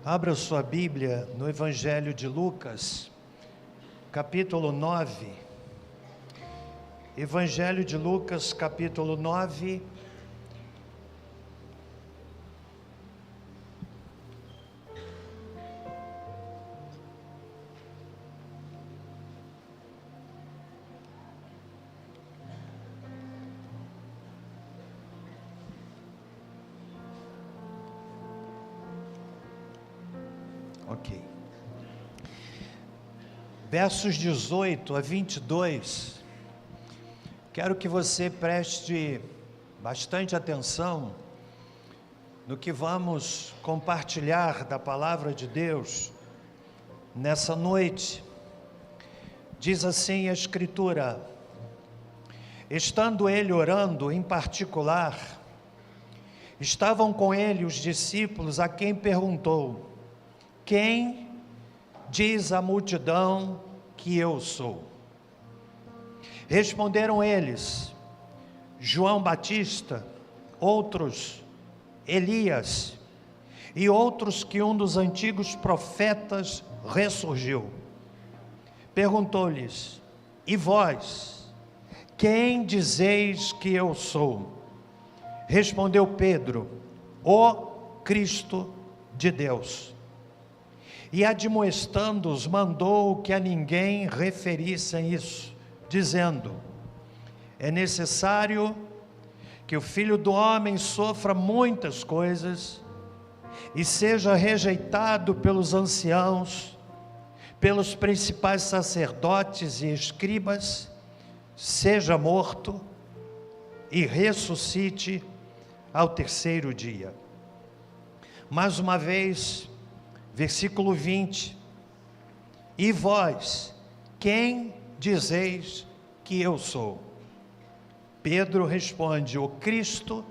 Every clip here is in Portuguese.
Abra sua Bíblia no Evangelho de Lucas, capítulo 9. Evangelho de Lucas, capítulo 9. Ok. Versos 18 a 22. Quero que você preste bastante atenção no que vamos compartilhar da palavra de Deus nessa noite. Diz assim a Escritura: estando ele orando em particular, estavam com ele os discípulos, a quem perguntou: quem diz a multidão que eu sou? Responderam eles: João Batista, outros Elias, e outros que um dos antigos profetas ressurgiu. Perguntou-lhes: e vós, quem dizeis que eu sou? Respondeu Pedro: o Cristo de Deus. E admoestando-os, mandou que a ninguém referissem isso, dizendo: é necessário que o Filho do Homem sofra muitas coisas e seja rejeitado pelos anciãos, pelos principais sacerdotes e escribas, seja morto e ressuscite ao terceiro dia. Mais uma vez, versículo 20: e vós, quem dizeis que eu sou? Pedro responde: o Cristo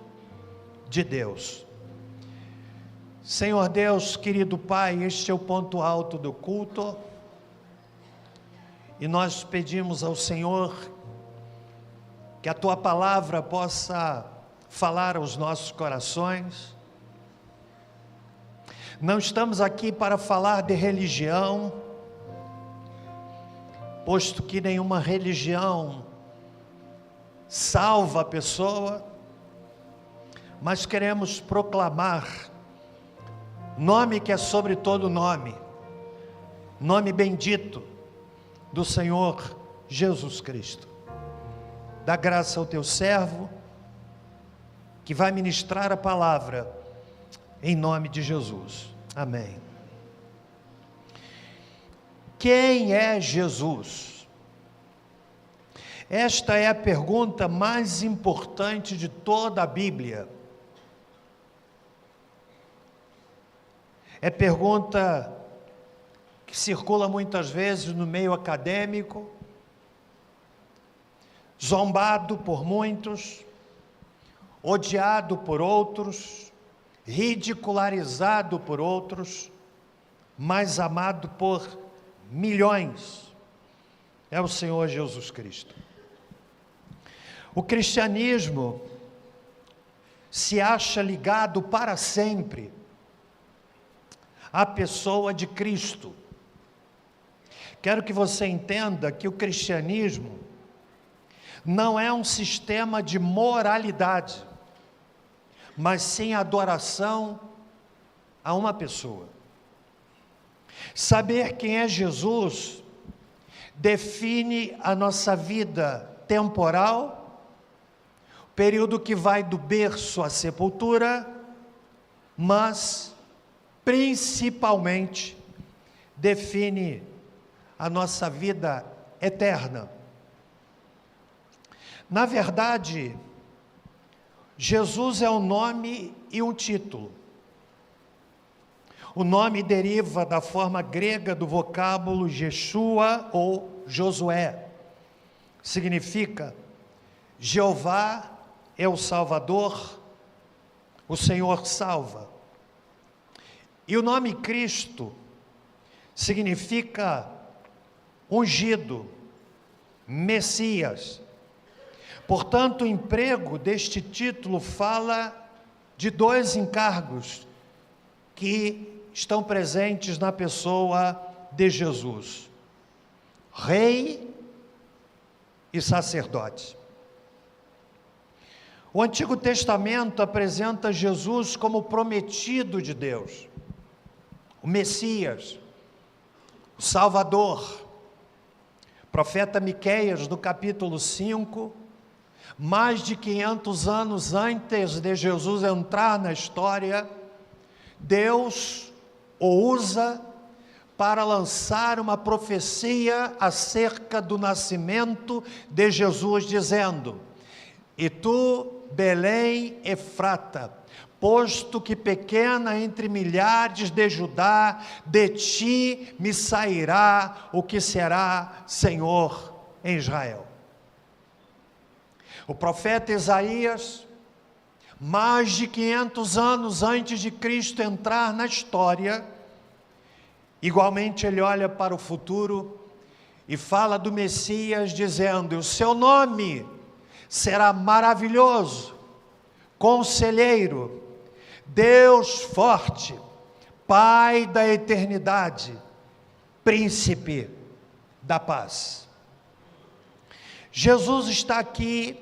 de Deus. Senhor Deus, querido Pai, este é o ponto alto do culto, e nós pedimos ao Senhor que a Tua palavra possa falar aos nossos corações. Não estamos aqui para falar de religião, posto que nenhuma religião salva a pessoa, mas queremos proclamar nome que é sobre todo nome, nome bendito do Senhor Jesus Cristo. Dá graça ao teu servo, que vai ministrar a palavra, em nome de Jesus. Amém. Quem é Jesus? Esta é a pergunta mais importante de toda a Bíblia. É pergunta que circula muitas vezes no meio acadêmico, zombado por muitos, odiado por outros, ridicularizado por outros, mas amado por milhões. É o Senhor Jesus Cristo. O cristianismo se acha ligado para sempre à pessoa de Cristo. Quero que você entenda que o cristianismo não é um sistema de moralidade, mas sim adoração a uma pessoa. Saber quem é Jesus define a nossa vida temporal, período que vai do berço à sepultura, mas principalmente define a nossa vida eterna. Na verdade, Jesus é um nome e um título. O nome deriva da forma grega do vocábulo Yeshua ou Josué. Significa: Jeová é o Salvador, o Senhor salva. E o nome Cristo significa ungido, Messias. Portanto, o emprego deste título fala de dois encargos que estão presentes na pessoa de Jesus: Rei e sacerdote. O Antigo Testamento apresenta Jesus como o prometido de Deus, o Messias, o Salvador. O profeta Miqueias, no capítulo 5, mais de 500 anos antes de Jesus entrar na história, Deus o usa para lançar uma profecia acerca do nascimento de Jesus, dizendo: E tu, Belém Efrata, posto que pequena entre milhares de Judá, de ti me sairá o que será Senhor em Israel. O profeta Isaías, mais de 500 anos antes de Cristo entrar na história, igualmente ele olha para o futuro e fala do Messias, dizendo: o seu nome será maravilhoso, Conselheiro, Deus forte, Pai da eternidade, Príncipe da paz. Jesus está aqui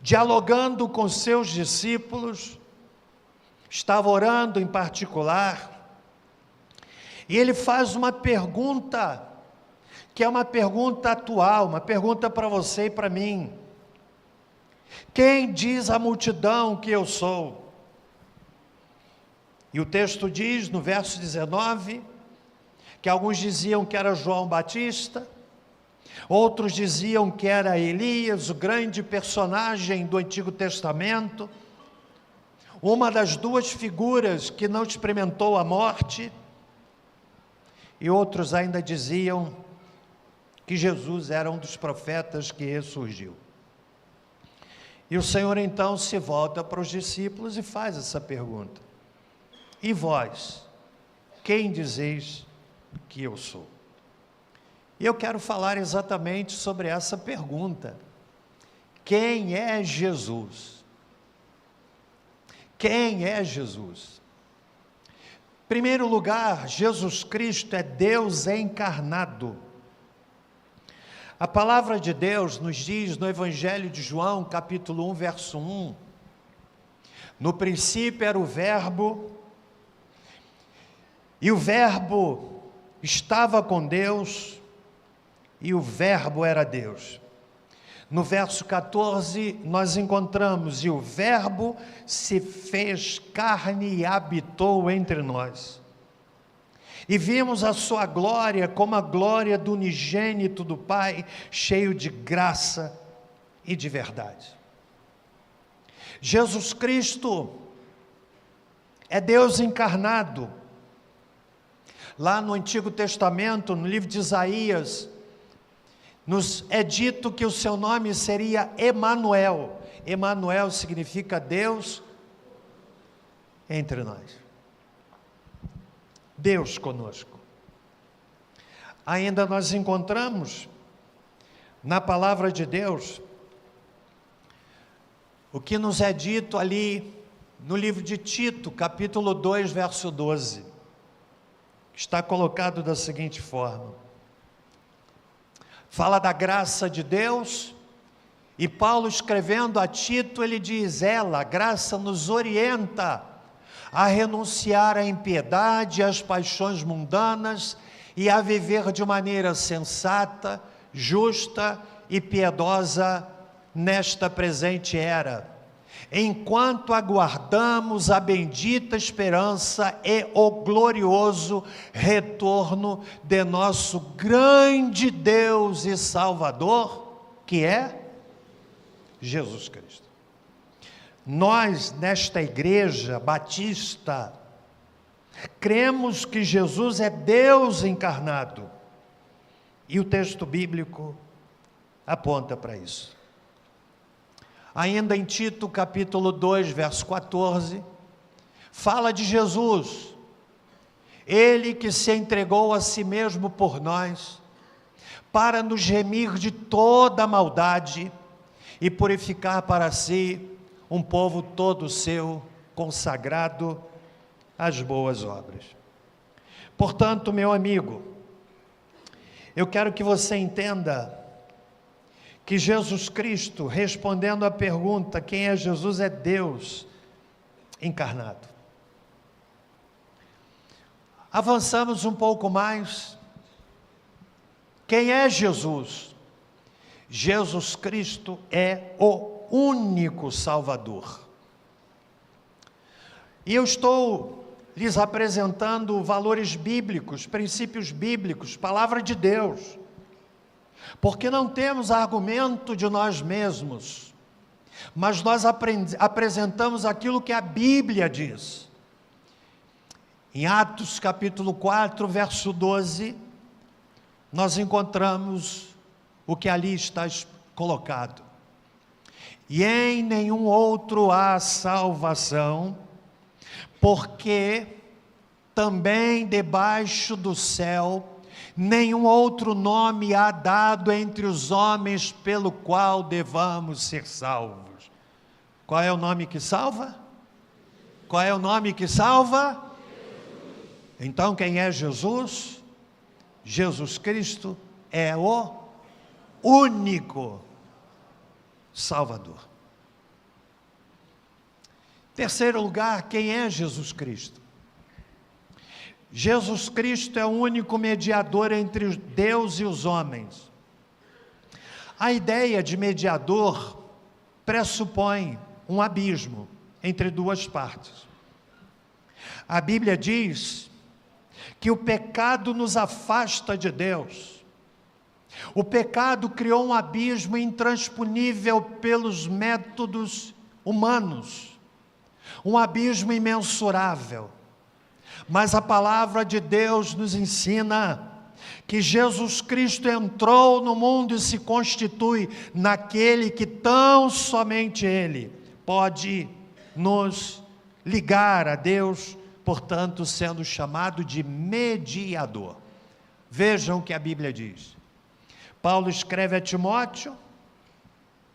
dialogando com seus discípulos, estava orando em particular, e ele faz uma pergunta, que é uma pergunta atual, uma pergunta para você e para mim: quem diz a multidão que eu sou? E o texto diz, no verso 19, que alguns diziam que era João Batista, outros diziam que era Elias, o grande personagem do Antigo Testamento, uma das duas figuras que não experimentou a morte, e outros ainda diziam que Jesus era um dos profetas que ressurgiu. E o Senhor então se volta para os discípulos e faz essa pergunta: e vós, quem dizeis que eu sou? E eu quero falar exatamente sobre essa pergunta: quem é Jesus? Quem é Jesus? Em primeiro lugar, Jesus Cristo é Deus encarnado. A palavra de Deus nos diz no Evangelho de João, capítulo 1, verso 1, no princípio era o Verbo, e o Verbo estava com Deus, e o Verbo era Deus. No verso 14, nós encontramos: e o Verbo se fez carne e habitou entre nós. E vimos a sua glória como a glória do unigênito do Pai, cheio de graça e de verdade. Jesus Cristo é Deus encarnado. Lá no Antigo Testamento, no livro de Isaías, nos é dito que o seu nome seria Emanuel. Emanuel significa Deus entre nós. Deus conosco. Ainda nós encontramos na palavra de Deus o que nos é dito ali no livro de Tito, capítulo 2, verso 12. Está colocado da seguinte forma: fala da graça de Deus, e Paulo, escrevendo a Tito, ele diz: ela, a graça, nos orienta a renunciar à impiedade, às paixões mundanas e a viver de maneira sensata, justa e piedosa nesta presente era, enquanto aguardamos a bendita esperança e o glorioso retorno de nosso grande Deus e Salvador, que é Jesus Cristo. Nós, nesta igreja batista, cremos que Jesus é Deus encarnado, e o texto bíblico aponta para isso. Ainda em Tito, capítulo 2, verso 14, fala de Jesus, ele que se entregou a si mesmo por nós, para nos remir de toda a maldade e purificar para si um povo todo seu, consagrado as boas obras. Portanto, meu amigo, eu quero que você entenda que Jesus Cristo, respondendo à pergunta, quem é Jesus? É Deus encarnado. Avançamos um pouco mais. Quem é Jesus? Jesus Cristo é o único Salvador. E eu estou lhes apresentando valores bíblicos, princípios bíblicos, palavra de Deus, porque não temos argumento de nós mesmos, mas nós apresentamos aquilo que a Bíblia diz. Em Atos capítulo 4, verso 12, nós encontramos o que ali está colocado. E em nenhum outro há salvação, porque também debaixo do céu nenhum outro nome há dado entre os homens pelo qual devamos ser salvos. Qual é o nome que salva? Qual é o nome que salva? Então quem é Jesus? Jesus Cristo é o único Salvador. Terceiro lugar, quem é Jesus Cristo? Jesus Cristo é o único mediador entre Deus e os homens. A ideia de mediador pressupõe um abismo entre duas partes. A Bíblia diz que o pecado nos afasta de Deus. O pecado criou um abismo intransponível pelos métodos humanos, um abismo imensurável. Mas a palavra de Deus nos ensina que Jesus Cristo entrou no mundo e se constitui naquele que tão somente Ele pode nos ligar a Deus, portanto, sendo chamado de mediador. Vejam o que a Bíblia diz. Paulo escreve a Timóteo,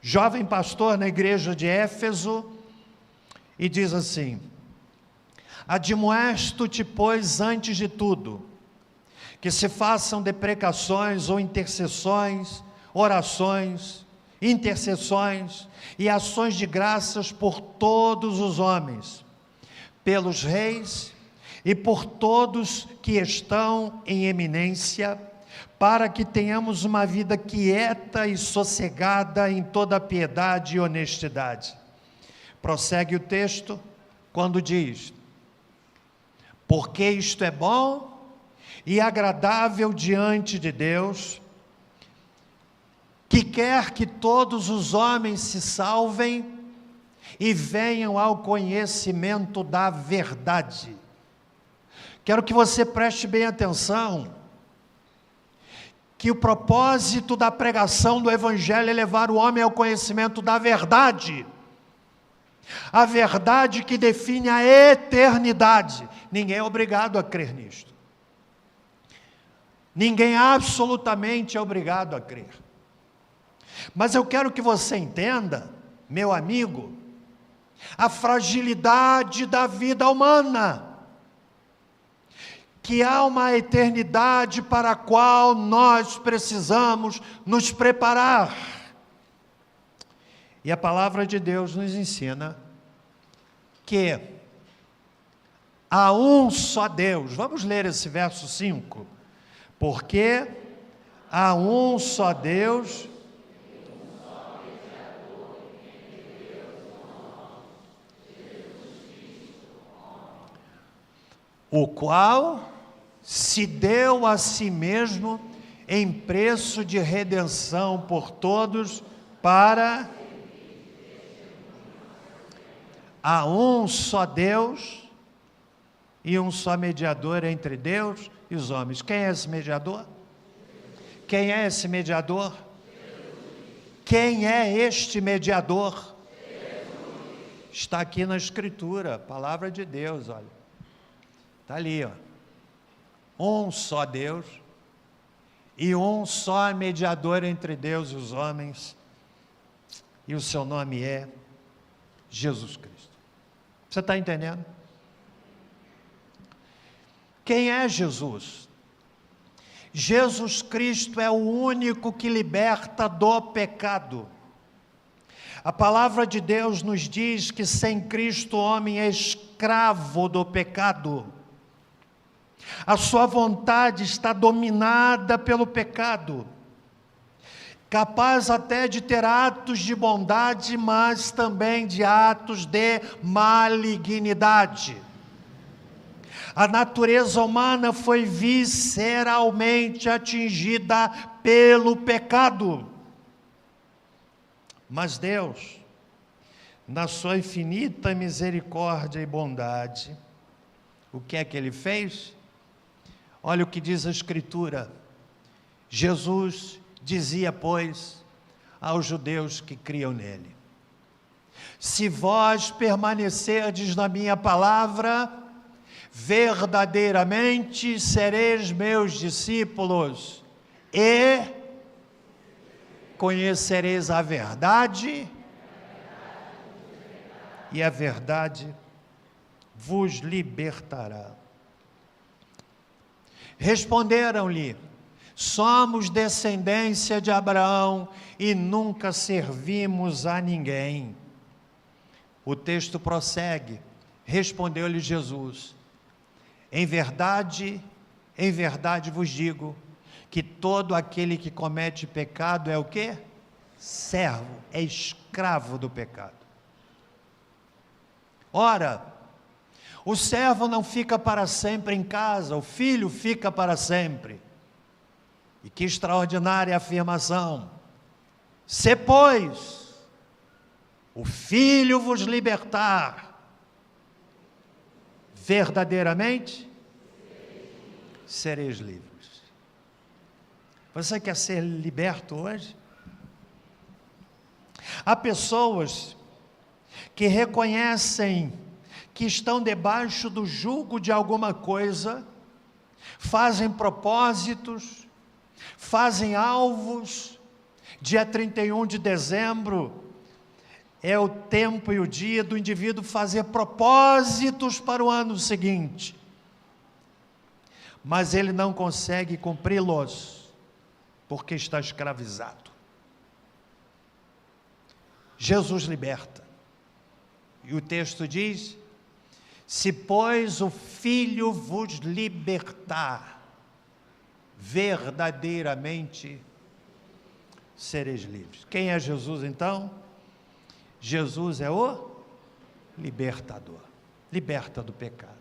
jovem pastor na igreja de Éfeso, e diz assim: admoesto-te, pois, antes de tudo, que se façam deprecações ou intercessões, orações, intercessões e ações de graças por todos os homens, pelos reis e por todos que estão em eminência, para que tenhamos uma vida quieta e sossegada em toda piedade e honestidade. Prossegue o texto quando diz: porque isto é bom e agradável diante de Deus, que quer que todos os homens se salvem e venham ao conhecimento da verdade. Quero que você preste bem atenção, que o propósito da pregação do Evangelho é levar o homem ao conhecimento da verdade. A verdade que define a eternidade. Ninguém é obrigado a crer nisto. Ninguém absolutamente é obrigado a crer. Mas eu quero que você entenda, meu amigo, a fragilidade da vida humana, que há uma eternidade para a qual nós precisamos nos preparar. E a palavra de Deus nos ensina que há um só Deus. Vamos ler esse verso 5. Porque há um só Deus, o qual se deu a si mesmo em preço de redenção por todos, para... Há um só Deus e um só mediador entre Deus e os homens. Quem é esse mediador? Quem é esse mediador? Quem é este mediador? Está aqui na Escritura, a palavra de Deus, olha. Está ali, ó. Um só Deus e um só mediador entre Deus e os homens, e o seu nome é Jesus Cristo. Você está entendendo? Quem é Jesus? Jesus Cristo é o único que liberta do pecado. A palavra de Deus nos diz que sem Cristo o homem é escravo do pecado. A sua vontade está dominada pelo pecado, capaz até de ter atos de bondade, mas também de atos de malignidade. A natureza humana foi visceralmente atingida pelo pecado. Mas Deus, na sua infinita misericórdia e bondade, o que é que Ele fez? Olha o que diz a Escritura. Jesus dizia, pois, aos judeus que criam nele: se vós permanecerdes na minha palavra, verdadeiramente sereis meus discípulos, e conhecereis a verdade, e a verdade vos libertará. Responderam-lhe: somos descendência de Abraão e nunca servimos a ninguém. O texto prossegue. Respondeu-lhe Jesus: em verdade vos digo, que todo aquele que comete pecado é o quê? Servo, é escravo do pecado. Ora, o servo não fica para sempre em casa, o filho fica para sempre. E que extraordinária afirmação! Se, pois, o filho vos libertar, verdadeiramente sereis livres. Você quer ser liberto hoje? Há pessoas que reconhecem que estão debaixo do jugo de alguma coisa, fazem propósitos, fazem alvos. Dia 31 de dezembro é o tempo e o dia do indivíduo fazer propósitos para o ano seguinte, mas ele não consegue cumpri-los, porque está escravizado. Jesus liberta, e o texto diz: se, pois, o Filho vos libertar, verdadeiramente sereis livres. Quem é Jesus então? Jesus é o libertador, liberta do pecado.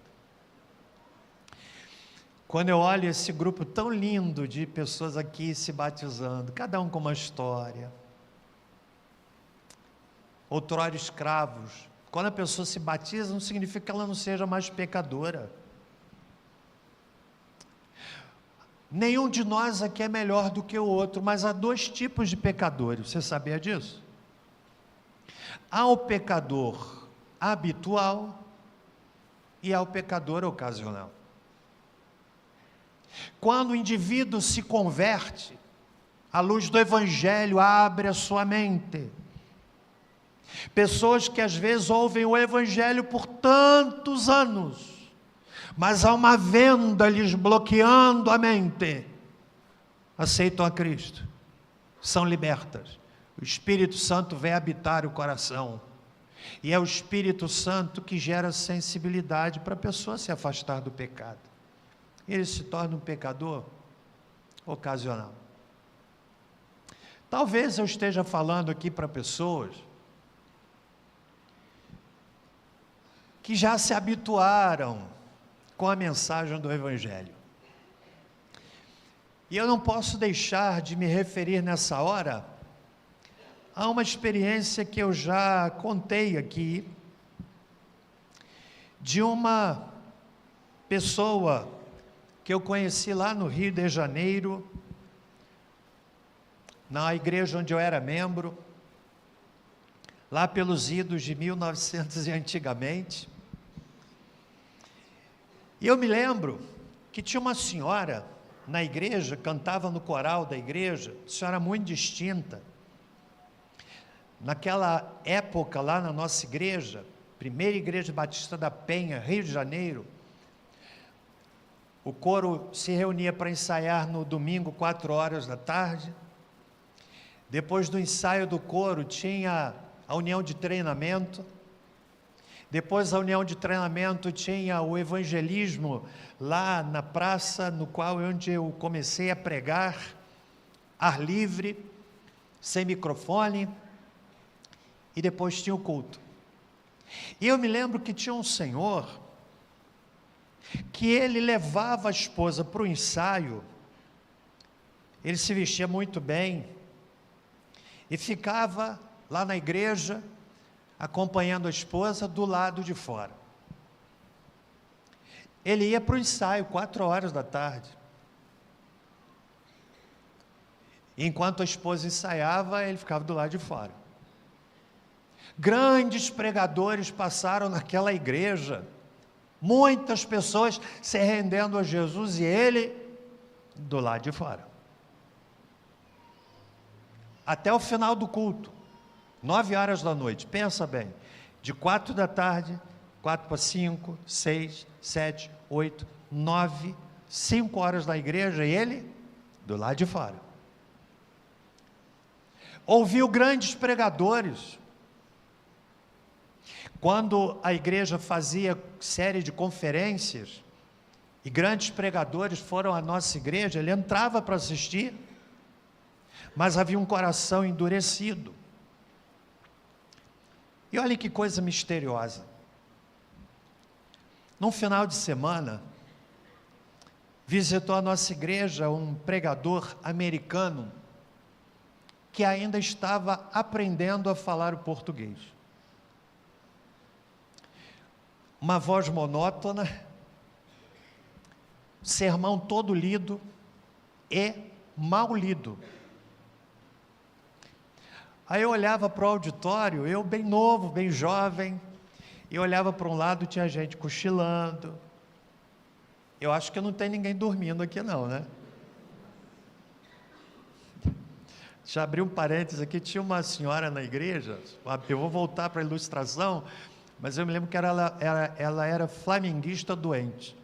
Quando eu olho esse grupo tão lindo de pessoas aqui se batizando, cada um com uma história, outrora escravos, quando a pessoa se batiza, não significa que ela não seja mais pecadora. Nenhum de nós aqui é melhor do que o outro, mas há dois tipos de pecadores, você sabia disso? Há o pecador habitual e há o pecador ocasional. Quando o indivíduo se converte, a luz do Evangelho abre a sua mente. Pessoas que às vezes ouvem o Evangelho por tantos anos, mas há uma venda lhes bloqueando a mente, aceitam a Cristo, são libertas. O Espírito Santo vem habitar o coração, e é o Espírito Santo que gera sensibilidade para a pessoa se afastar do pecado. Ele se torna um pecador ocasional. Talvez eu esteja falando aqui para pessoas que já se habituaram com a mensagem do Evangelho. E eu não posso deixar de me referir nessa hora a uma experiência que eu já contei aqui, de uma pessoa que eu conheci lá no Rio de Janeiro, na igreja onde eu era membro, lá pelos idos de 1900 e antigamente. E eu me lembro que tinha uma senhora na igreja, cantava no coral da igreja, senhora muito distinta. Naquela época, lá na nossa igreja, primeira igreja batista da Penha, Rio de Janeiro, O coro se reunia para ensaiar no domingo, 16h. Depois do ensaio do coro, tinha a união de treinamento. Depois da união de treinamento, tinha o evangelismo lá na praça, no qual onde eu comecei a pregar, ar livre, sem microfone, e depois tinha o culto. E eu me lembro que tinha um senhor, que ele levava a esposa para o ensaio, ele se vestia muito bem, e ficava lá na igreja, acompanhando a esposa do lado de fora. Ele ia para o ensaio, 16h. Enquanto a esposa ensaiava, ele ficava do lado de fora. Grandes pregadores passaram naquela igreja, muitas pessoas se rendendo a Jesus, e ele do lado de fora. Até o final do culto, 21h, pensa bem, de 16h, 16:45, 6, 7, 8, 9, 5 horas na igreja, e ele do lado de fora. Ouviu grandes pregadores. Quando a igreja fazia série de conferências, e grandes pregadores foram à nossa igreja, ele entrava para assistir, mas havia um coração endurecido. E olha que coisa misteriosa. Num final de semana, visitou a nossa igreja um pregador americano, que ainda estava aprendendo a falar o português. Uma voz monótona, sermão todo lido e mal lido. Aí eu olhava para o auditório, eu bem novo, bem jovem, e olhava para um lado, tinha gente cochilando. Eu acho que não tem ninguém dormindo aqui não, né? Já abri um parênteses aqui, tinha uma senhora na igreja, eu vou voltar para a ilustração, mas eu me lembro que ela era flamenguista doente.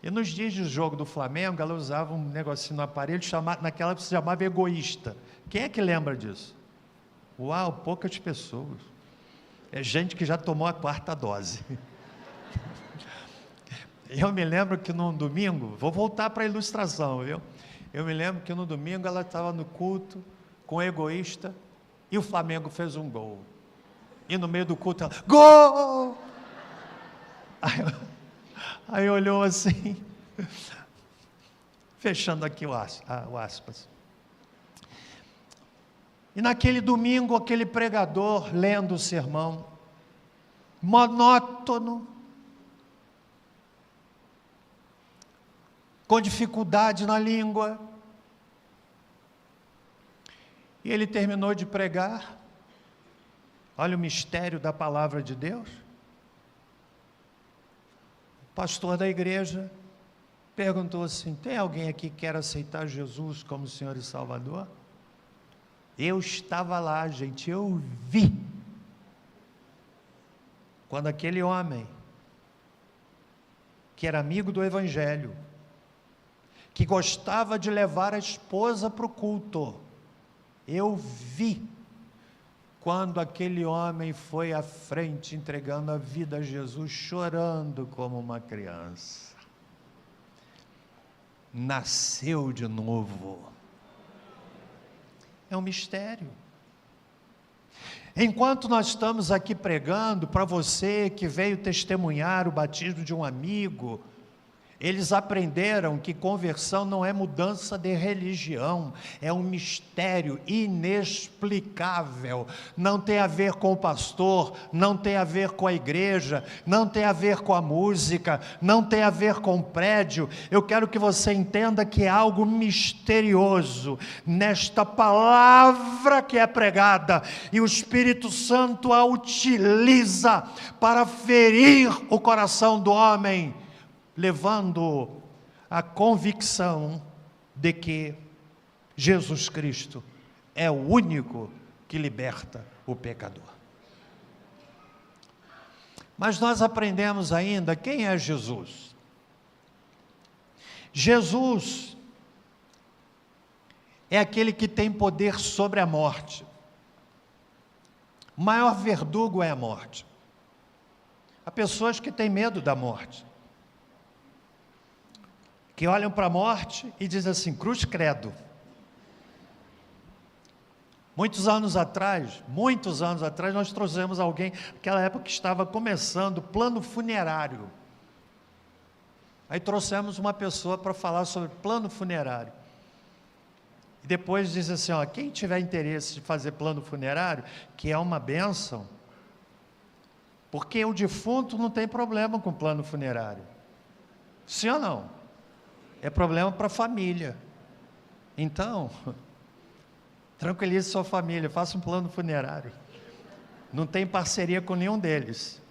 E nos dias de jogo do Flamengo, ela usava um negocinho no aparelho, naquela época se chamava egoísta. Quem é que lembra disso? Uau, poucas pessoas. É gente que já tomou a 4ª dose. Eu me lembro que num domingo, vou voltar para a ilustração, viu? Eu me lembro que no domingo ela estava no culto com o egoísta e o Flamengo fez um gol. E no meio do culto ela, gol! Aí olhou assim, fechando aqui o aspas. E naquele domingo, aquele pregador lendo o sermão, monótono, com dificuldade na língua, e ele terminou de pregar. Olha o mistério da palavra de Deus. O pastor da igreja perguntou assim: tem alguém aqui que quer aceitar Jesus como Senhor e Salvador? Eu estava lá, gente, eu vi quando aquele homem, que era amigo do Evangelho, que gostava de levar a esposa para o culto, eu vi quando aquele homem foi à frente entregando a vida a Jesus, chorando como uma criança. Nasceu de novo. É um mistério. Enquanto nós estamos aqui pregando, para você que veio testemunhar o batismo de um amigo, eles aprenderam que conversão não é mudança de religião, é um mistério inexplicável, não tem a ver com o pastor, não tem a ver com a igreja, não tem a ver com a música, não tem a ver com o prédio. Eu quero que você entenda que é algo misterioso nesta palavra que é pregada, e o Espírito Santo a utiliza para ferir o coração do homem, levando a convicção de que Jesus Cristo é o único que liberta o pecador. Mas nós aprendemos ainda quem é Jesus. Jesus é aquele que tem poder sobre a morte. O maior verdugo é a morte. Há pessoas que têm medo da morte, que olham para a morte e dizem assim: cruz credo. Muitos anos atrás, nós trouxemos alguém, naquela época que estava começando plano funerário. Aí trouxemos uma pessoa para falar sobre plano funerário. E depois diz assim, ó, quem tiver interesse de fazer plano funerário, que é uma bênção, porque o defunto não tem problema com plano funerário. Sim ou não? É problema para a família. Então, tranquilize sua família, faça um plano funerário. Não tem parceria com nenhum deles.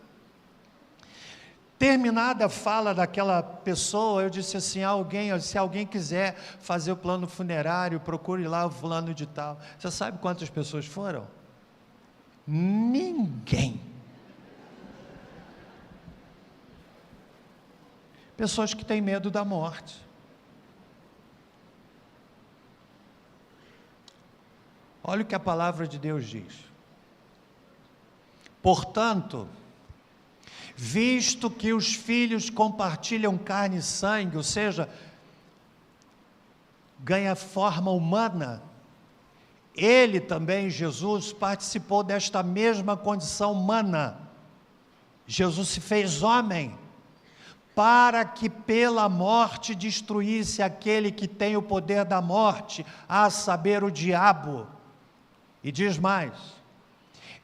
Terminada a fala daquela pessoa, eu disse assim, se alguém quiser fazer o plano funerário, procure lá o fulano de tal. Você sabe quantas pessoas foram? Ninguém. Pessoas que têm medo da morte. Olha o que a palavra de Deus diz. Portanto, visto que os filhos compartilham carne e sangue, ou seja, ganha forma humana, ele também, Jesus, participou desta mesma condição humana. Jesus se fez homem, para que pela morte destruísse aquele que tem o poder da morte, a saber, o diabo. E diz mais,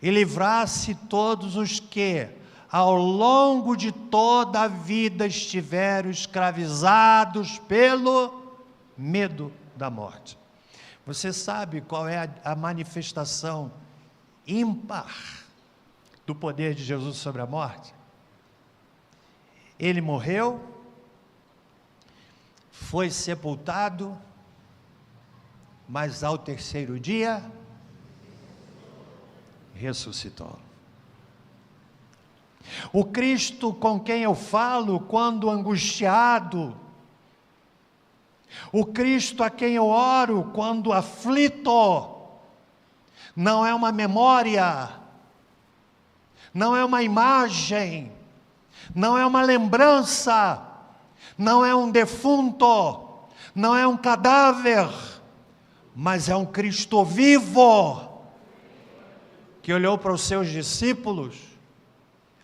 e livrasse todos os que, ao longo de toda a vida, estiveram escravizados pelo medo da morte. Você sabe qual é a manifestação ímpar do poder de Jesus sobre a morte? Ele morreu, foi sepultado, mas ao terceiro dia, ressuscitou. O Cristo com quem eu falo quando angustiado, o Cristo a quem eu oro quando aflito, não é uma memória, não é uma imagem, não é uma lembrança, não é um defunto, não é um cadáver, mas é um Cristo vivo, que olhou para os seus discípulos,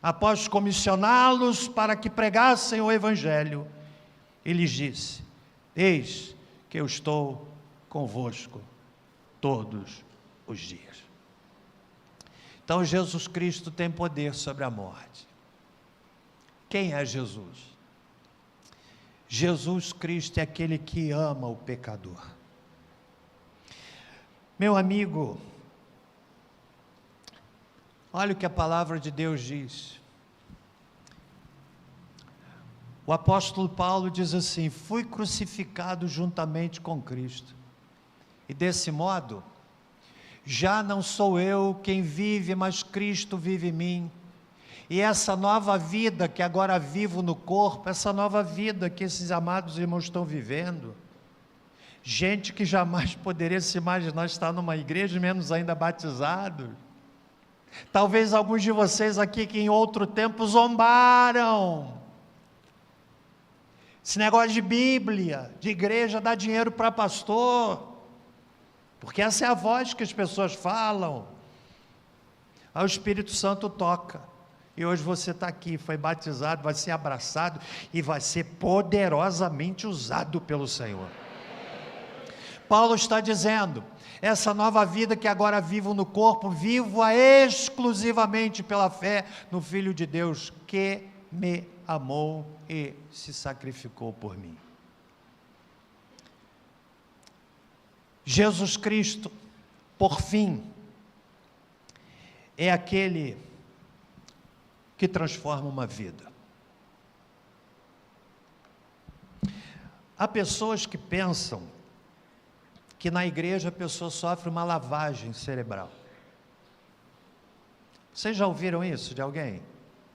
após comissioná-los para que pregassem o Evangelho, e lhes disse, eis que eu estou convosco todos os dias. Então Jesus Cristo tem poder sobre a morte. Quem é Jesus? Jesus Cristo é aquele que ama o pecador. Meu amigo, olha o que a palavra de Deus diz. O apóstolo Paulo diz assim, fui crucificado juntamente com Cristo, e desse modo, já não sou eu quem vive, mas Cristo vive em mim, e essa nova vida que agora vivo no corpo, essa nova vida que esses amados irmãos estão vivendo, gente que jamais poderia se imaginar estar numa igreja, menos ainda batizado, talvez alguns de vocês aqui que em outro tempo zombaram, esse negócio de Bíblia, de igreja, dá dinheiro para pastor, porque essa é a voz que as pessoas falam, aí o Espírito Santo toca, e hoje você está aqui, foi batizado, vai ser abraçado, e vai ser poderosamente usado pelo Senhor. Paulo está dizendo, essa nova vida que agora vivo no corpo, vivo-a exclusivamente pela fé no Filho de Deus, que me amou e se sacrificou por mim. Jesus Cristo, por fim, é aquele que transforma uma vida. Há pessoas que pensam que na igreja a pessoa sofre uma lavagem cerebral. Vocês já ouviram isso de alguém?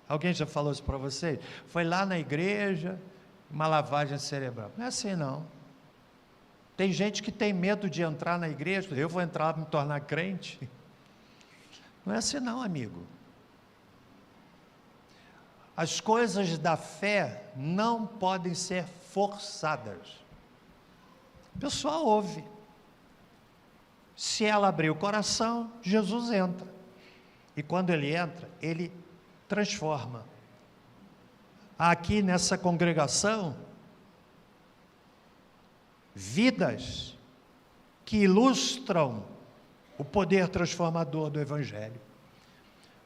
Alguém já falou isso para vocês? Foi lá na igreja, uma lavagem cerebral. Não é assim não. Tem gente que tem medo de entrar na igreja, eu vou entrar, me tornar crente. Não é assim não, amigo. As coisas da fé não podem ser forçadas. A pessoa ouve. Se ela abrir o coração, Jesus entra. E quando ele entra, ele transforma. Aqui nessa congregação, vidas que ilustram o poder transformador do Evangelho.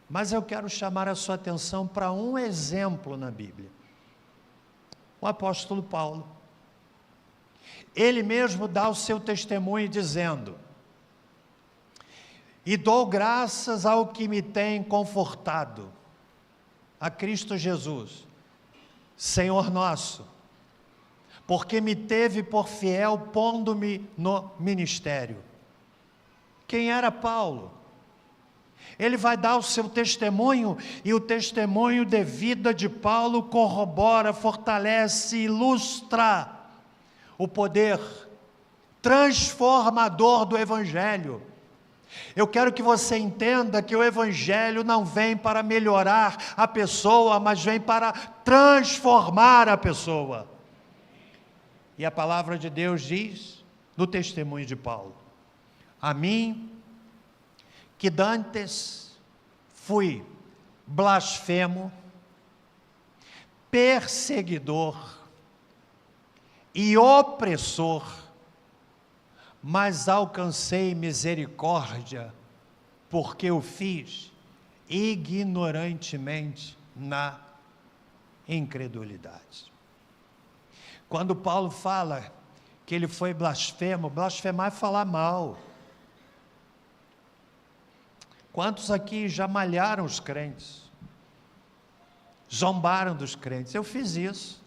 Mas eu quero chamar a sua atenção para um exemplo na Bíblia. O apóstolo Paulo. Ele mesmo dá o seu testemunho dizendo: e dou graças ao que me tem confortado, a Cristo Jesus, Senhor nosso, porque me teve por fiel, pondo-me no ministério. Quem era Paulo? Ele vai dar o seu testemunho, e o testemunho de vida de Paulo corrobora, fortalece, ilustra o poder transformador do Evangelho. Eu quero que você entenda que o Evangelho não vem para melhorar a pessoa, mas vem para transformar a pessoa. E a palavra de Deus diz, no testemunho de Paulo: a mim, que dantes fui blasfemo, perseguidor e opressor, mas alcancei misericórdia, porque o fiz ignorantemente na incredulidade. Quando Paulo fala que ele foi blasfemo, blasfemar é falar mal. Quantos aqui já malharam os crentes? Zombaram dos crentes? Eu fiz isso.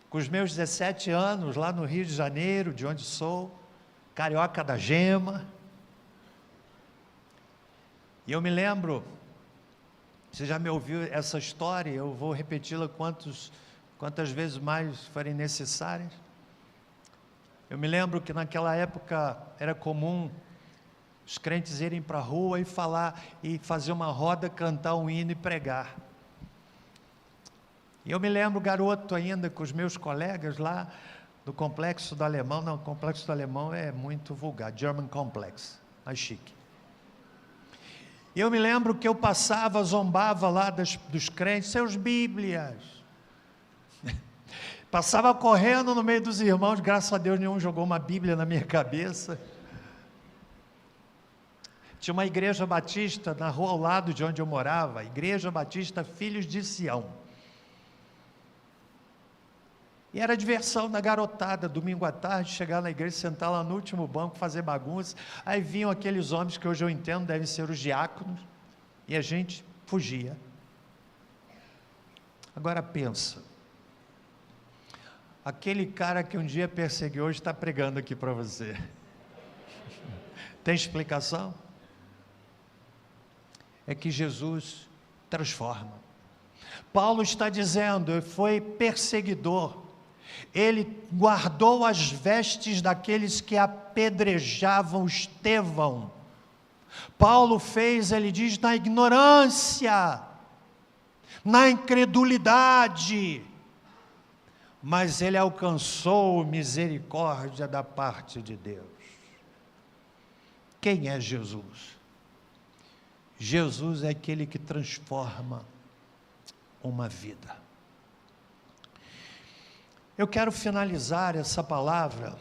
Com os meus 17 anos, lá no Rio de Janeiro, de onde sou, carioca da gema. E eu me lembro, você já me ouviu essa história, eu vou repeti-la quantas vezes mais forem necessárias. Eu me lembro que naquela época era comum os crentes irem para a rua e falar, e fazer uma roda, cantar um hino e pregar. E eu me lembro, garoto ainda, com os meus colegas lá do Complexo do Alemão. Não, o Complexo do Alemão é muito vulgar, German Complex, mais chique. E eu me lembro que eu passava, zombava lá dos crentes, seus Bíblias. Passava correndo no meio dos irmãos, graças a Deus nenhum jogou uma Bíblia na minha cabeça. Tinha uma igreja batista na rua ao lado de onde eu morava, Igreja Batista Filhos de Sião. E era diversão da garotada, domingo à tarde, chegar na igreja, sentar lá no último banco, fazer bagunça. Aí vinham aqueles homens que hoje eu entendo, devem ser os diáconos, e a gente fugia. Agora pensa, aquele cara que um dia perseguiu, hoje está pregando aqui para você. Tem explicação? É que Jesus transforma. Paulo está dizendo, ele foi perseguidor, ele guardou as vestes daqueles que apedrejavam Estevão. Paulo fez, ele diz, na ignorância, na incredulidade, mas ele alcançou misericórdia da parte de Deus. Quem é Jesus? Jesus é aquele que transforma uma vida. Eu quero finalizar essa palavra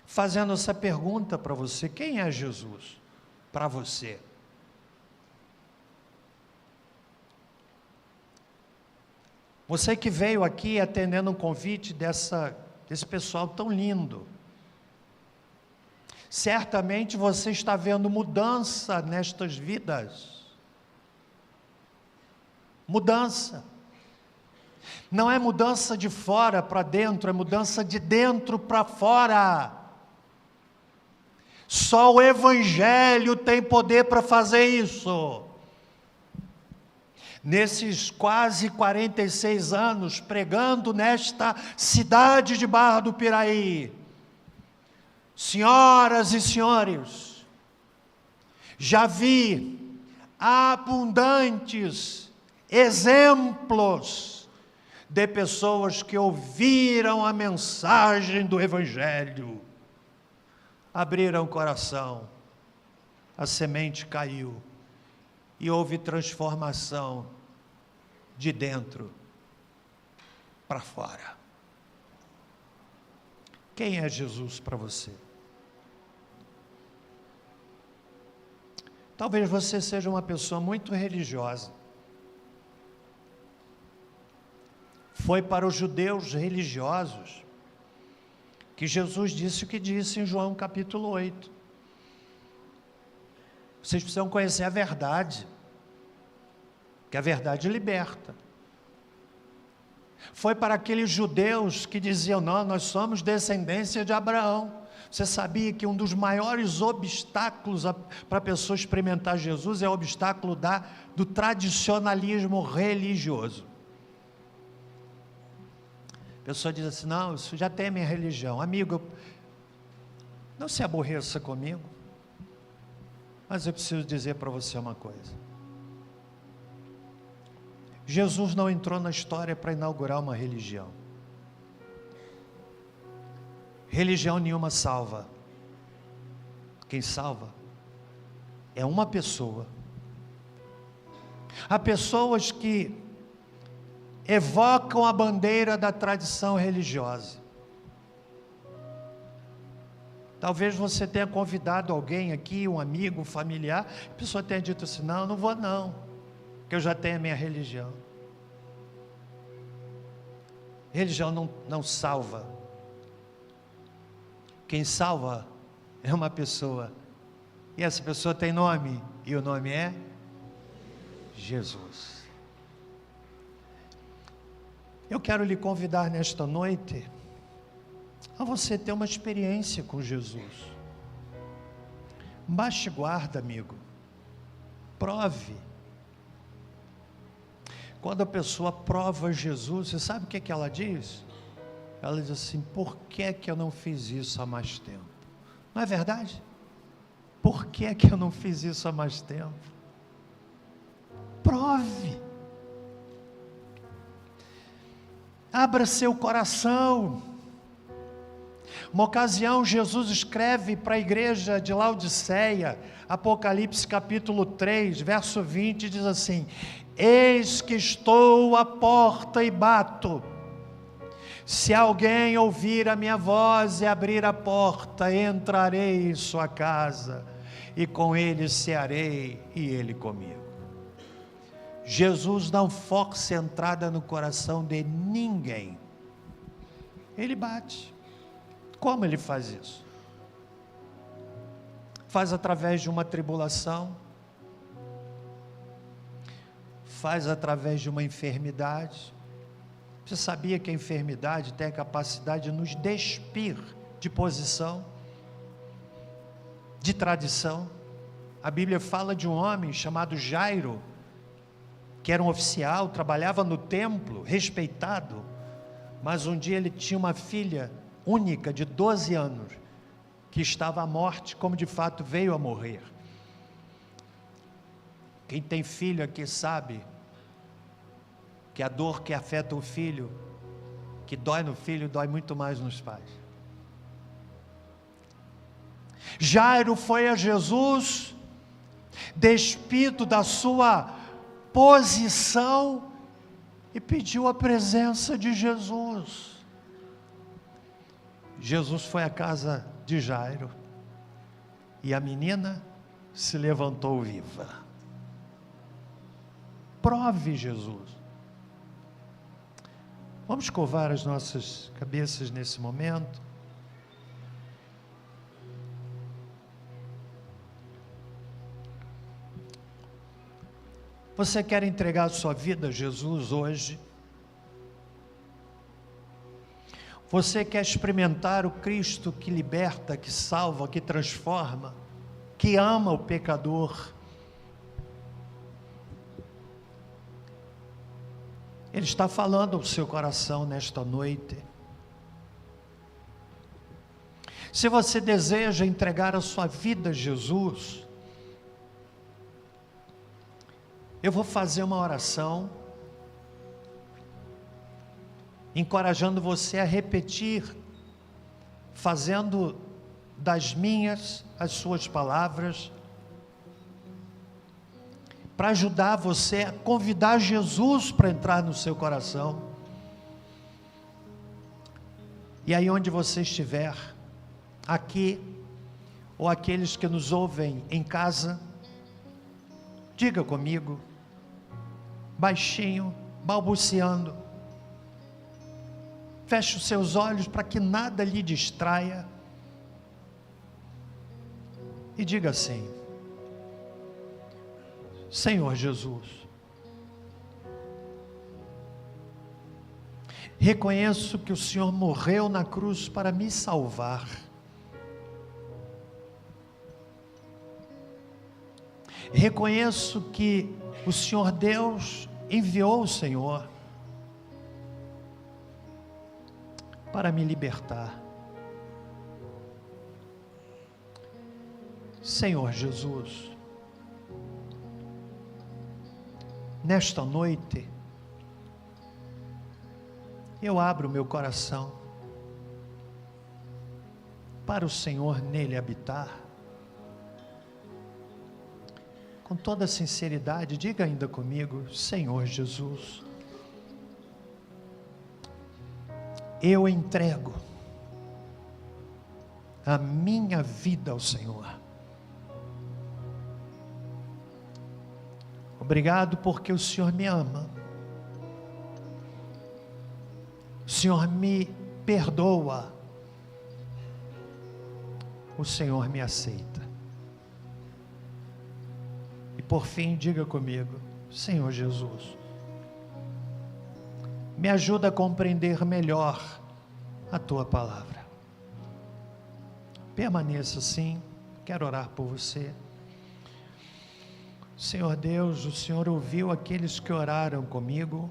fazendo essa pergunta para você: quem é Jesus para você? Você que veio aqui atendendo um convite desse pessoal tão lindo, certamente você está vendo mudança nestas vidas. Mudança. Não é mudança de fora para dentro, é mudança de dentro para fora. Só o Evangelho tem poder para fazer isso. nesses quase 46 anos pregando nesta cidade de Barra do Piraí, senhoras e senhores, já vi abundantes exemplos de pessoas que ouviram a mensagem do Evangelho, abriram o coração, a semente caiu e houve transformação de dentro para fora. Quem é Jesus para você? Talvez você seja uma pessoa muito religiosa. Foi para os judeus religiosos que Jesus disse o que disse em João capítulo 8. Vocês precisam conhecer a verdade, que a verdade liberta. Foi para aqueles judeus que diziam: não, nós somos descendência de Abraão. Você sabia que um dos maiores obstáculos para a pessoa experimentar Jesus é o obstáculo do tradicionalismo religioso? A pessoa diz assim: não, isso já tem a minha religião. Amigo, não se aborreça comigo, mas eu preciso dizer para você uma coisa. Jesus não entrou na história para inaugurar uma religião. Religião nenhuma salva. Quem salva é uma pessoa. Há pessoas que evocam a bandeira da tradição religiosa. Talvez você tenha convidado alguém aqui, um amigo, um familiar, a pessoa tenha dito assim: não, não vou não, porque eu já tenho a minha religião. Religião não salva. Quem salva é uma pessoa, e essa pessoa tem nome, e o nome é Jesus. Eu quero lhe convidar nesta noite a você ter uma experiência com Jesus. Baixe guarda, amigo. Prove. Quando a pessoa prova Jesus, você sabe o que ela diz? Ela diz assim: por que eu não fiz isso há mais tempo? Não é verdade? Por que eu não fiz isso há mais tempo? Prove. Abra seu coração. Uma ocasião, Jesus escreve para a igreja de Laodiceia, Apocalipse capítulo 3, verso 20, diz assim: eis que estou à porta e bato. Se alguém ouvir a minha voz e abrir a porta, entrarei em sua casa, e com ele cearei, e ele comigo. Jesus não força a entrada no coração de ninguém. Ele bate. Como ele faz isso? Faz através de uma tribulação, faz através de uma enfermidade. Você sabia que a enfermidade tem a capacidade de nos despir de posição, de tradição? A Bíblia fala de um homem chamado Jairo, que era um oficial, trabalhava no templo, respeitado, mas um dia ele tinha uma filha única de 12 anos, que estava à morte, como de fato veio a morrer. Quem tem filho aqui sabe que a dor que afeta o filho, que dói no filho, dói muito mais nos pais. Jairo foi a Jesus, despido da sua posição, e pediu a presença de Jesus. Jesus foi à casa de Jairo, e a menina se levantou viva. Prove Jesus. Vamos curvar as nossas cabeças nesse momento. Você quer entregar a sua vida a Jesus hoje? Você quer experimentar o Cristo que liberta, que salva, que transforma, que ama o pecador? Ele está falando ao seu coração nesta noite. Se você deseja entregar a sua vida a Jesus, eu vou fazer uma oração, encorajando você a repetir, fazendo das minhas as suas palavras, para ajudar você a convidar Jesus para entrar no seu coração. E aí onde você estiver, aqui, ou aqueles que nos ouvem em casa, diga comigo, baixinho, balbuciando, feche os seus olhos para que nada lhe distraia, e diga assim: Senhor Jesus, reconheço que o Senhor morreu na cruz para me salvar. Reconheço que o Senhor Deus enviou o Senhor para me libertar. Senhor Jesus, nesta noite, eu abro meu coração para o Senhor nele habitar. Com toda sinceridade, diga ainda comigo: Senhor Jesus, eu entrego a minha vida ao Senhor. Obrigado porque o Senhor me ama. O Senhor me perdoa. O Senhor me aceita. E por fim, diga comigo: Senhor Jesus, me ajuda a compreender melhor a Tua palavra. Permaneça assim, quero orar por você. Senhor Deus, o Senhor ouviu aqueles que oraram comigo,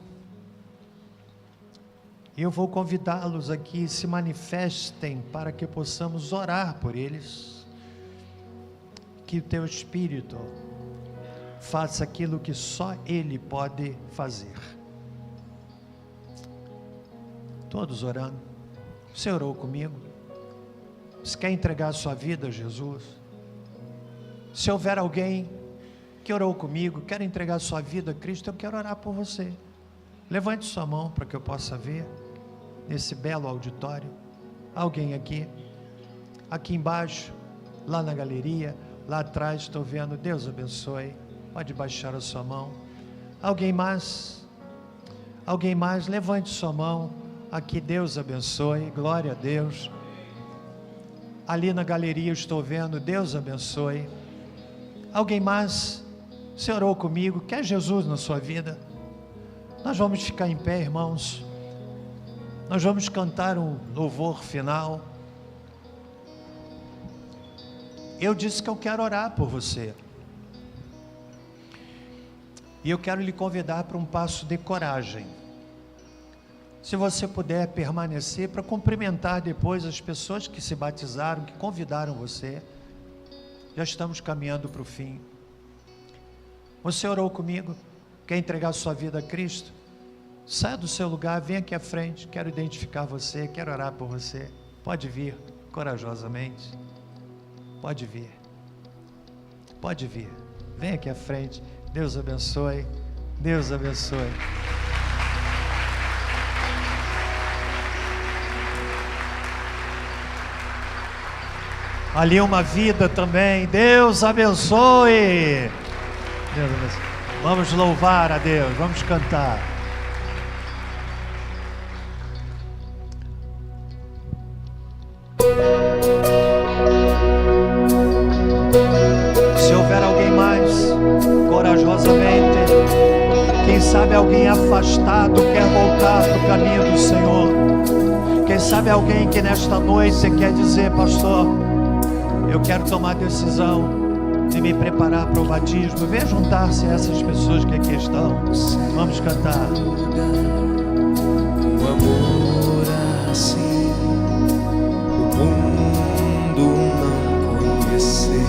e eu vou convidá-los aqui, se manifestem para que possamos orar por eles, que o Teu Espírito faça aquilo que só Ele pode fazer. Todos orando. Você orou comigo? Você quer entregar a sua vida a Jesus? Se houver alguém que orou comigo, quer entregar a sua vida a Cristo, eu quero orar por você. Levante sua mão para que eu possa ver nesse belo auditório. Alguém aqui? Aqui embaixo, lá na galeria, lá atrás, estou vendo. Deus abençoe. Pode baixar a sua mão. Alguém mais? Alguém mais? Levante sua mão. Aqui, Deus abençoe. Glória a Deus. Ali na galeria estou vendo. Deus abençoe. Alguém mais? Você orou comigo? Quer Jesus na sua vida? Nós vamos ficar em pé, irmãos. Nós vamos cantar um louvor final. Eu disse que eu quero orar por você. E eu quero lhe convidar para um passo de coragem. Se você puder permanecer para cumprimentar depois as pessoas que se batizaram, que convidaram você. Já estamos caminhando para o fim. Você orou comigo? Quer entregar sua vida a Cristo? Saia do seu lugar, venha aqui à frente. Quero identificar você, quero orar por você. Pode vir, corajosamente. Pode vir. Pode vir. Venha aqui à frente. Deus abençoe. Deus abençoe. Ali uma vida também. Deus abençoe. Deus abençoe. Vamos louvar a Deus, vamos cantar. Se houver alguém mais, corajosamente, quem sabe alguém afastado quer voltar para o caminho do Senhor. Quem sabe alguém que nesta noite quer dizer: pastor, eu quero tomar decisão, de me preparar para o batismo. Venha juntar-se a essas pessoas que aqui estão. Vamos cantar. O amor assim o mundo não conheceu.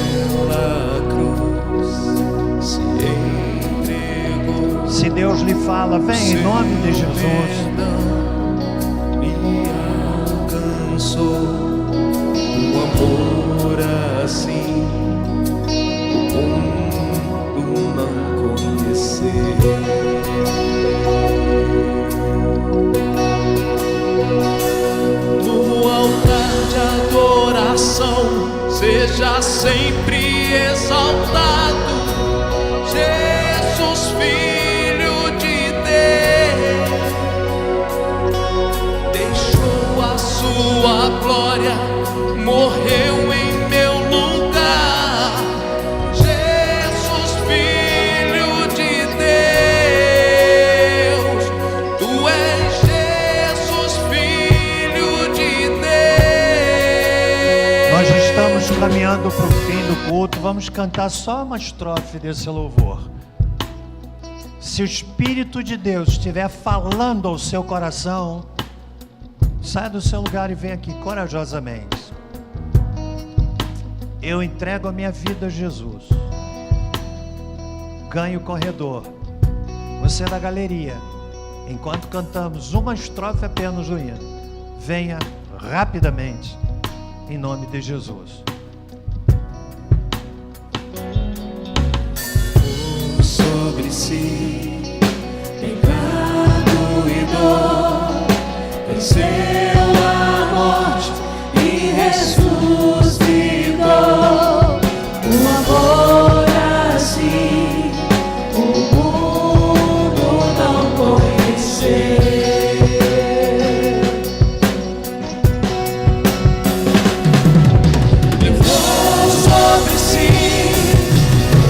Aquela cruz se entregou. Se Deus lhe fala, vem em nome de Jesus. Me alcançou o amor assim o mundo não conheceu. No altar de adoração seja sempre exaltado Jesus, Filho de Deus. Deixou a sua glória, morreu em meu lugar. Jesus, Filho de Deus, tu és Jesus, Filho de Deus. Nós estamos caminhando para o fim do culto. Vamos cantar só uma estrofe desse louvor. Se o Espírito de Deus estiver falando ao seu coração, saia do seu lugar e vem aqui corajosamente. Eu entrego a minha vida a Jesus. Ganhe o corredor. Você da galeria, enquanto cantamos uma estrofe apenas do hino, venha rapidamente, em nome de Jesus. Sobre si, pecado e dor, venceu a morte e ressuscitou. O amor assim o mundo não conheceu. Levou sobre si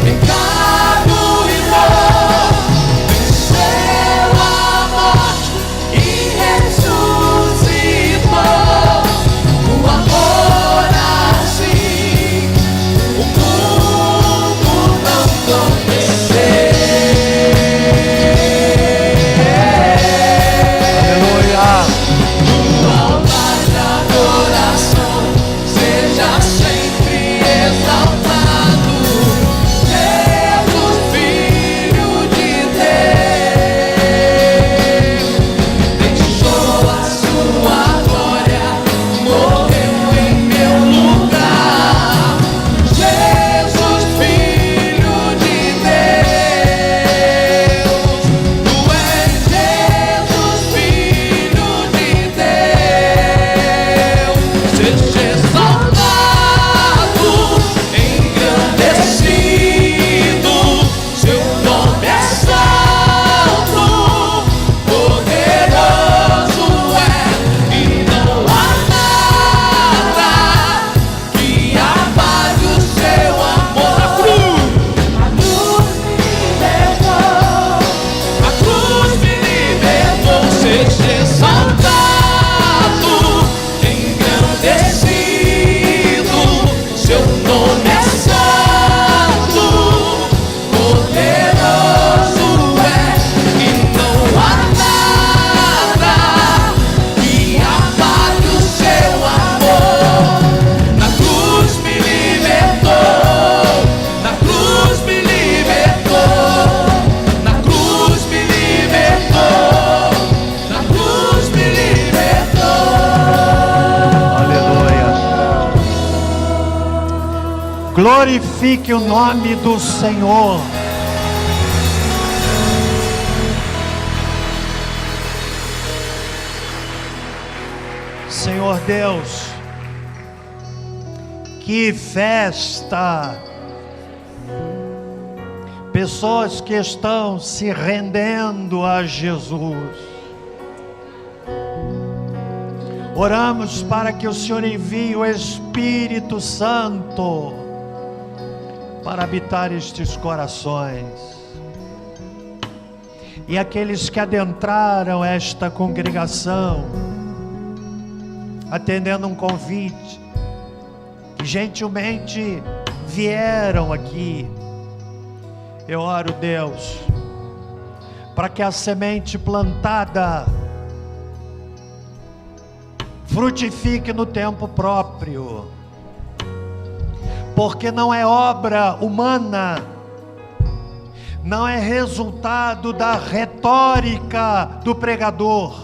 pecado e dor, venceu a morte e ressuscitou. O amor assim o mundo não conheceu. Aleluia! No altar da adoração seja sempre exaltado Jesus, Filho de Deus. Deixou a sua glória, morreu em meu lugar. Jesus, Filho de Deus, tu és Jesus, Filho de Deus. Seja exaltado, engrandecido, seu nome é santo, poderoso é, e não há nada que apague o seu amor. A cruz me libertou, seja exaltado, engrandecido, seu nome é santo, poderoso é, e não há nada que apague o seu amor. Na cruz me libertou, na cruz me libertou, na cruz me libertou, na cruz me libertou. Aleluia! Glorifique o nome do Senhor. Senhor Deus, que festa! Pessoas que estão se rendendo a Jesus. Oramos para que o Senhor envie o Espírito Santo para habitar estes corações. e aqueles que adentraram esta congregação, atendendo um convite, que gentilmente vieram aqui. Eu oro, Deus, para que a semente plantada frutifique no tempo próprio, porque não é obra humana, não é resultado da retórica do pregador,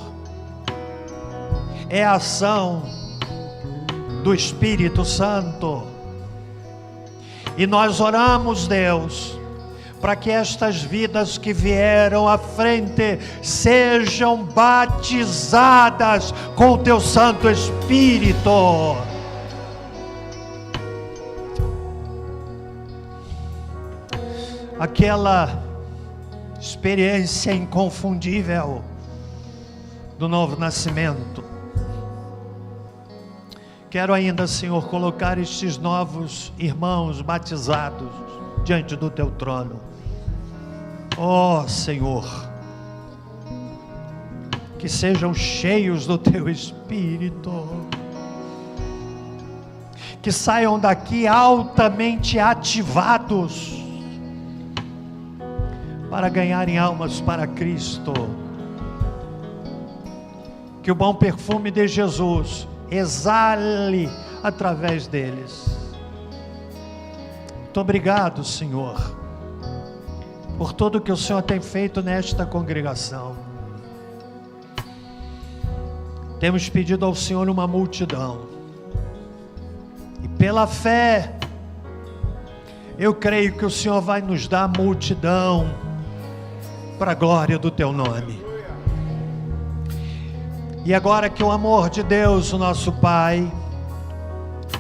é a ação do Espírito Santo. E nós oramos, Deus, para que estas vidas que vieram à frente sejam batizadas com o Teu Santo Espírito. Aquela experiência inconfundível do novo nascimento. Quero ainda, Senhor, colocar estes novos irmãos batizados diante do Teu trono. Ó Senhor, que sejam cheios do Teu Espírito, que saiam daqui altamente ativados para ganharem almas para Cristo. Que o bom perfume de Jesus exale através deles. Muito obrigado, Senhor, por tudo que o Senhor tem feito nesta congregação. Temos pedido ao Senhor uma multidão, e pela fé eu creio que o Senhor vai nos dar multidão para a glória do Teu nome. E agora que o amor de Deus, o nosso Pai,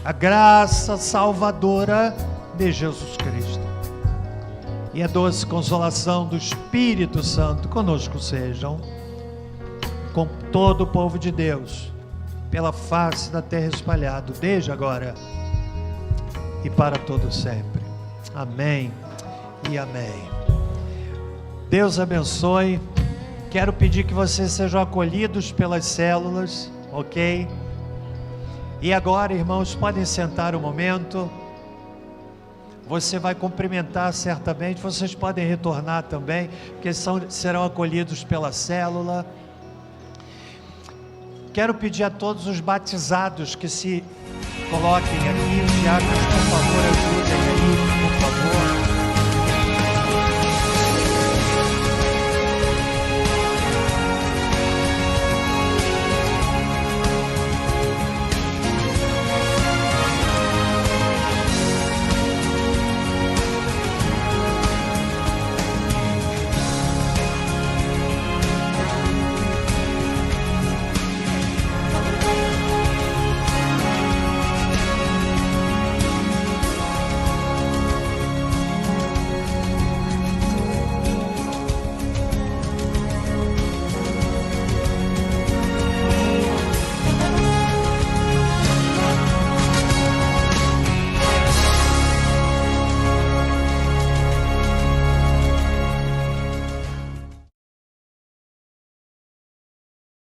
a graça salvadora de Jesus Cristo e a doce consolação do Espírito Santo conosco sejam, com todo o povo de Deus, pela face da terra espalhado, desde agora e para todo sempre. Amém e amém. Deus abençoe. Quero pedir que vocês sejam acolhidos pelas células, ok? E agora, irmãos, podem sentar um momento. Você vai cumprimentar certamente, vocês podem retornar também, porque serão acolhidos pela célula. Quero pedir a todos os batizados que se coloquem aqui. Os diáconos, por favor, ajudem aí, por favor.